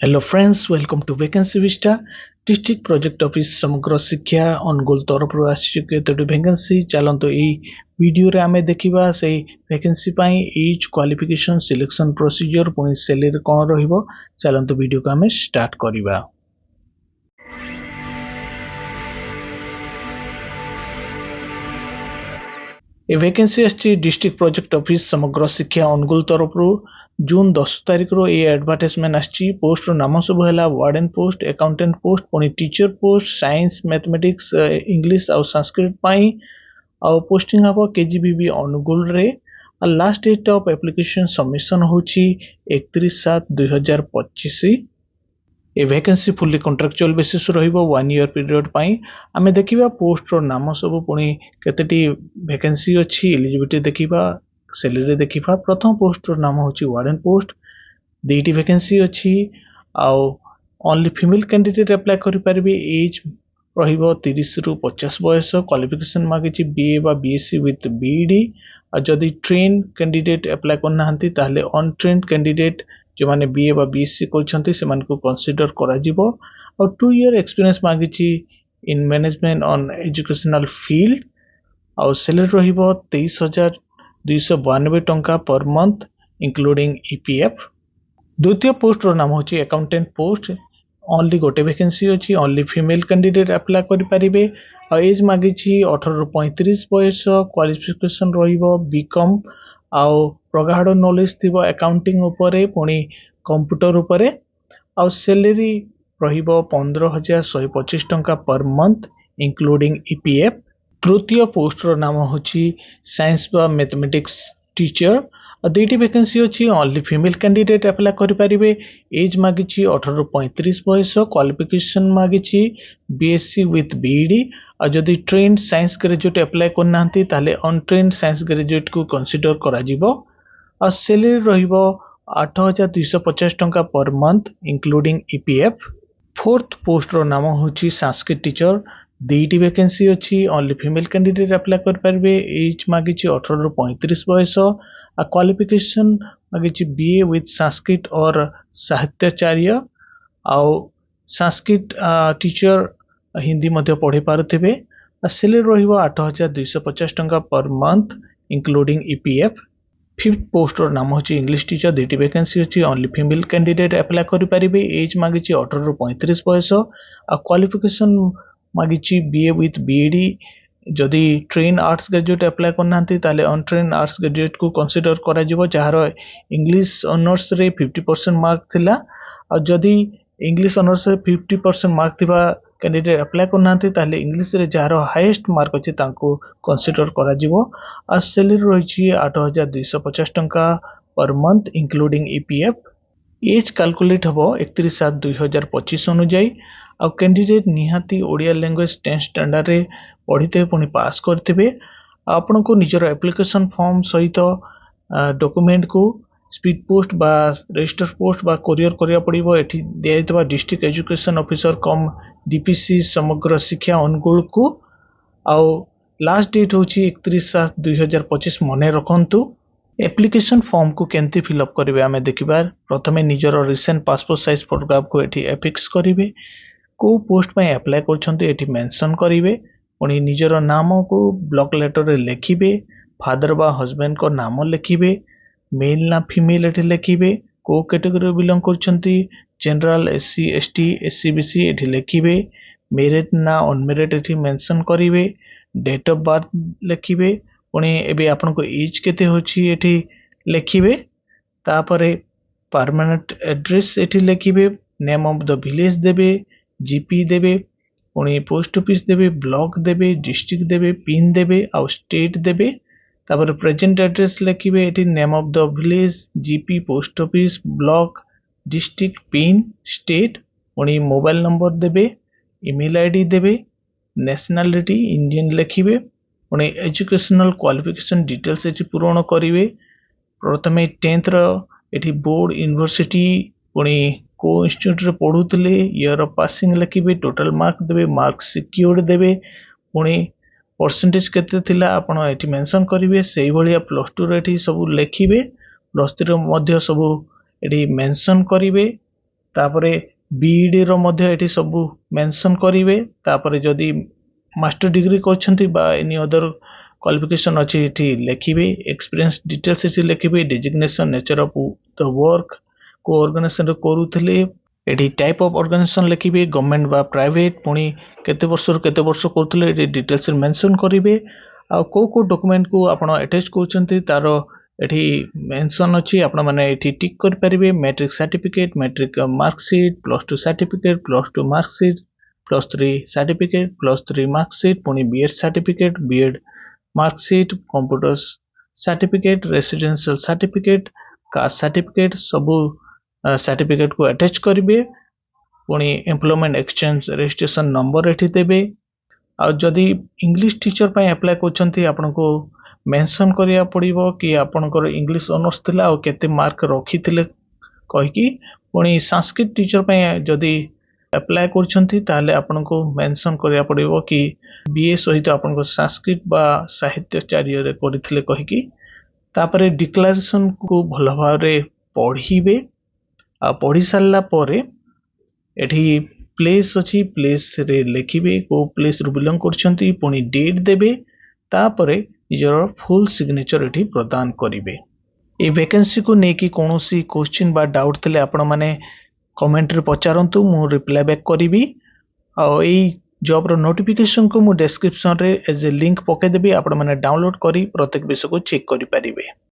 Hello friends, welcome to Vacancy Vista. District Project Office Samagra Shiksha Angul तरफ आसी vacancy चलतो ए video रे आमे देखिबा से vacancy पाई एज क्वालिफिकेशन सिलेक्शन प्रोसीजर पुनी सैलरी कोन रहिबो चलतो वीडियो को आमे स्टार्ट करिबा। ए वैकेंसी आछि डिस्ट्रिक्ट प्रोजेक्ट ऑफिस समग्र शिक्षा अनुगुल तरफ जून 10 तारिख रो ए एडवर्टाइजमेंट आछि। पोस्ट रो नाम सब हैला वार्डन पोस्ट, अकाउंटेंट पोस्ट, पुनी teacher post, science mathematics English और संस्कृत पाई और पोस्टिंग हबो केजीबीबी अनुगुल रे। Last date of application submission होछि 31/7/2025। ए वैकेंसी फुल्ली कॉन्ट्रैक्चुअल बेसिस रहिबो 1 ईयर पीरियड पाई। आमे देखिबा पोस्ट रो नाम सब पुनी केतेटी वैकेंसी अछि, एलिजिबिलिटी देखिबा, सैलरी देखिबा। प्रथम पोस्ट रो नाम होछि वार्डन पोस्ट, दुईटी वैकेंसी अछि आउ ओनली फीमेल कैंडिडेट अप्लाई करि परबे। एज रहिबो 30 रु 50 बयस। क्वालिफिकेशन मागिछि बीए बा बीएससी विथ बीईडी। आ जदी ट्रेन कैंडिडेट अप्लाई करना हंती ताहले अनट्रेन्ड कैंडिडेट जो माने बीए बा बीएससी करछंती से मान को कंसीडर करा जिवो। और 2 ईयर एक्सपीरियंस मागिछि in management on educational field. और सैलरी रहिबो 23,292 टंका पर मंथ इंक्लूडिंग ईपीएफ। द्वितीय पोस्ट रो नाम होछि अकाउंटेंट पोस्ट। ओनली गोटे वैकेंसी अछि, ओनली फीमेल कैंडिडेट अप्लाई करि परिबे। और एज मागिछि 18 रु 35 बयस। क्वालिफिकेशन रहिबो बीकॉम आउ प्रगाढ़ नॉलेज थिबो अकाउंटिंग उपरे पुनी कंप्यूटर उपरे। और सैलरी रहिबो 15,125 टंका पर मंथ इंक्लूडिंग ईपीएफ। तृतीय पोस्ट रो नाम होछि साइंस बा मैथमेटिक्स टीचर। दुईटी वैकेंसी अछि, ओनली फीमेल कैंडिडेट अप्लाई करि परिबे। एज मागिछि 18 रु 35 बयस। क्वालिफिकेशन मागिछि बीएससी विथ बीईडी। और जदि ट्रेन्ड साइंस ग्रेजुएट अप्लाई करनांती ताले अनट्रेन्ड साइंस ग्रेजुएट को कंसीडर करा जिवो। और सैलरी रहिबो 8,250 टंका per month including EPF. Fourth post रो नाम होछि संस्कृत टीचर। दुईटी वैकेंसी अछि, ओनली फीमेल कैंडिडेट अप्लाई कर परबे। एज मागिछि 18 रु 35 बयस। आ क्वालिफिकेशन मागिछि बीए विथ संस्कृत और साहित्याचार्य। आउ संस्कृत टीचर हिंदी मध्य पढ़ी पारुथिबे। सैलरी रहिबो 8,250 टंका per month including EPF. Fifth post रो नाम होछि इंग्लिश टीचर। दुईटी वैकेंसी अछि, ओनली फीमेल कैंडिडेट अप्लाई करि परिबे। एज मागिछि 18 रु 35 बयस। आ क्वालिफिकेशन मागिछि बीए विथ बीईडी। जदि ट्रेन आर्ट्स ग्रेजुएट अप्लाई करनांती ताले अनट्रेन आर्ट्स ग्रेजुएट को कंसीडर करा जिवो जहार इंग्लिश ऑनर्स रे 50% मार्क थिला। और जदि इंग्लिश ऑनर्स रे 50% मार्क थिबा कैंडिडेट अप्लाई करनांती ताले इंग्लिश रे जहार हाईएस्ट मार्क अछि तांको कंसीडर करा जिवो। आ सैलरी रहिछि 8,250 टंका per month including EPF. Age calculate हबो 31/7/2025 अनुसार। आ कैंडिडेट निहाती ओडिया लैंग्वेज 10 स्टैंडर्ड रे पढ़िते पुनी पास करथिबे। आपन को निजर एप्लिकेशन फॉर्म सहित डॉक्यूमेंट को स्पीड पोस्ट बा रजिस्टर पोस्ट बा कोरियर करिया पड़िबो। एठी देयतबा डिस्ट्रिक्ट एजुकेशन ऑफिसर कम डीपीसी समग्र शिक्षा अनुगुल को। आउ लास्ट डेट होछि 31/7/2025 मने रखंतु। एप्लिकेशन फॉर्म को केंती फिलअप करिवे आमे देखिबा। प्रथमे निजर रिसेंट पासपोर्ट साइज फोटोग्राफ को एठी एफिक्स करिवे। को पोस्ट पे अप्लाई करछंती एठी मेंशन करिवे। पुनी निजर नाम को ब्लॉक लेटर रे लिखिबे। फादर बा हस्बैंड को नाम लिखिबे। मेल ना फीमेल एठी लिखिबे। को कैटेगरी बिलोंग करछंती, जनरल, एससी एसटी एससीबीसी एठी लिखिबे। मैरिड ना अनमैरिड एठी मेंशन करिवे। डेट ऑफ बर्थ लिखिबे। पुनी एबे आपन को एज केते होछि एठी लिखिबे। तापरे परमानेंट एड्रेस एठी लिखिबे। नेम ऑफ द विलेज देबे। जीपी देबे। पुनी पोस्ट ऑफिस देबे, ब्लॉक देबे, डिस्ट्रिक्ट देबे, पिन देबे और स्टेट देबे। तापर प्रेजेंट एड्रेस लिखिबे। एठी name of the village, GP, post office, block, district, pin, state. पुनी मोबाइल नंबर देबे, ईमेल आईडी देबे, नेशनलिटी इंडियन लिखिबे। पुनी एजुकेशनल क्वालिफिकेशन डिटेल्स एठी पूर्ण करिवे। प्रथमे 10th रो एठी बोर्ड यूनिवर्सिटी पुनी को इंस्टीट्यूट रे पढुतले, ईयर ऑफ पासिंग लिखिबे, टोटल मार्क देबे, मार्क सिक्योर्ड देबे। पुनी परसेंटेज केते थिला आपण एठी मेंशन करिवे। सेही भलिया +2 रे एठी सब लिखिबे। +3 रो मध्य सब एठी मेंशन करिवे। तापरे बीईडी रो मध्य एठी सब मेंशन करिवे तापरे जदी मास्टर डिग्री करछंती बा एनी अदर क्वालिफिकेशन अछि एठी लिखिबे एक्सपीरियंस डिटेल्स एठी लिखिबे designation nature of the work को ऑर्गेनाइजेशन रे करूथले एठी टाइप ऑफ ऑर्गेनाइजेशन लिखिबे गवर्नमेंट बा प्राइवेट पुनी केते वर्ष करूथले एठी डिटेल्स मेंशन करिवे आ को डॉक्यूमेंट को आपण अटैच करछंती तारो एठी मेंशन अछि आपण माने एठी टिक कर परिबे matric certificate matric marksheet +2 certificate +2 marksheet +3 certificate +3 marksheet पुनी BEd certificate BEd marksheet computer certificate residential certificate caste certificate सबु सर्टिफिकेट को अटैच करिवे पुनी एम्प्लॉयमेंट एक्सचेंज रजिस्ट्रेशन नंबर एठी देबे आ जदी इंग्लिश टीचर पय अप्लाई करछंती आपनको मेंशन करिया पड़िबो कि आपनकर इंग्लिश ऑनर्स थिला और केते मार्क रखिथिले कहि कि पुनी संस्कृत टीचर पय जदी अप्लाई करछंती ताले आपनको मेंशन करिया पड़िबो कि बीए सहित आपनको संस्कृत बा साहित्याचार्य रे करिथिले कहि कि तापरे डिक्लेरेशन को भलो भारे पढिबे आ पढि सारला परे एठी प्लेस अछि प्लेस रे लिखिबे को प्लेस रो बिलोंग करछंती पुनी डेट देबे तापरे निजर फुल सिग्नेचर एठी प्रदान करिवे ए वैकेंसी को नेकी कोनोसी क्वेश्चन बा डाउट थिले आपण माने कमेंट रे पचारंतु मु रिप्लाई बैक करिवि आ एई जॉब रो नोटिफिकेशन को मु डिस्क्रिप्शन रे एज ए लिंक पके देबी आपण माने डाउनलोड करी प्रत्येक विषय को चेक करि परिबे।